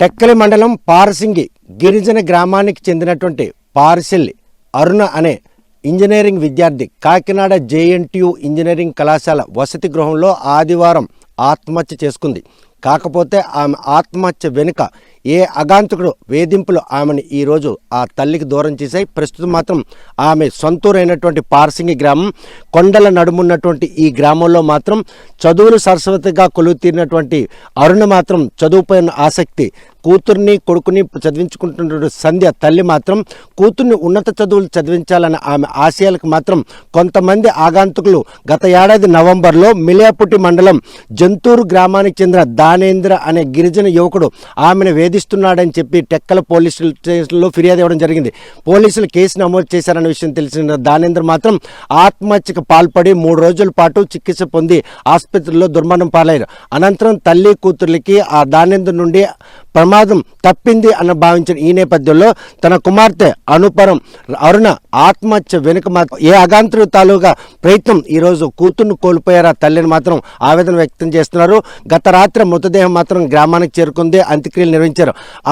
టెక్కలి మండలం పారసింగి గిరిజన గ్రామానికి చెందినటువంటి పారిశెల్లి అరుణ అనే ఇంజనీరింగ్ విద్యార్థి కాకినాడ జేఎన్టీయు ఇంజనీరింగ్ కళాశాల వసతి గృహంలో ఆదివారం ఆత్మహత్య చేసుకుంది. కాకపోతే ఆమె ఆత్మహత్య వెనుక ఏ అగాంతకుడు వేధింపులు ఆమెను ఈరోజు ఆ తల్లికి దూరం చేశాయి. ప్రస్తుతం మాత్రం ఆమె సొంతూరైనటువంటి పారసింగి గ్రామం కొండల నడుమున్నటువంటి ఈ గ్రామంలో మాత్రం చదువులు సరస్వతిగా కొలువుతీరినటువంటి అరుణ మాత్రం చదువుపై ఆసక్తి, కూతుర్ని కొడుకుని చదివించుకుంటున్నటువంటి సంధ్య తల్లి మాత్రం కూతుర్ని ఉన్నత చదువులు చదివించాలన్న ఆమె ఆశయాలకు మాత్రం కొంతమంది ఆగంతుకులు గత ఏడాది నవంబర్లో మిలియాపుట్టి మండలం జంతూరు గ్రామానికి చెందిన దానేంద్ర అనే గిరిజన యువకుడు ఆమెను వేధిస్తున్నాడని చెప్పి టెక్కల పోలీస్ స్టేషన్లో ఫిర్యాదు ఇవ్వడం జరిగింది. పోలీసులు కేసు నమోదు చేశారన్న విషయం తెలిసిన దానేంద్ర మాత్రం ఆత్మహత్యకు పాల్పడి 3 రోజుల పాటు చికిత్స పొంది ఆసుపత్రిలో దుర్మరణం పాలయ్యారు. అనంతరం తల్లి కూతుర్లకి ఆ దానేంద్ర నుండి ప్రమాదం తప్పింది అని భావించిన ఈ నేపథ్యంలో తన కుమార్తె అనుపరం అరుణ ఆత్మహత్య వెనుక ఏ అగాంతరు తాలూగా ప్రయత్నం ఈరోజు కూతుర్ను కోల్పోయారా తల్లిని మాత్రం ఆవేదన వ్యక్తం చేస్తున్నారు. గత రాత్రి మృతదేహం మాత్రం గ్రామానికి చేరుకుంది, అంత్యక్రియలు నిర్వహించారు.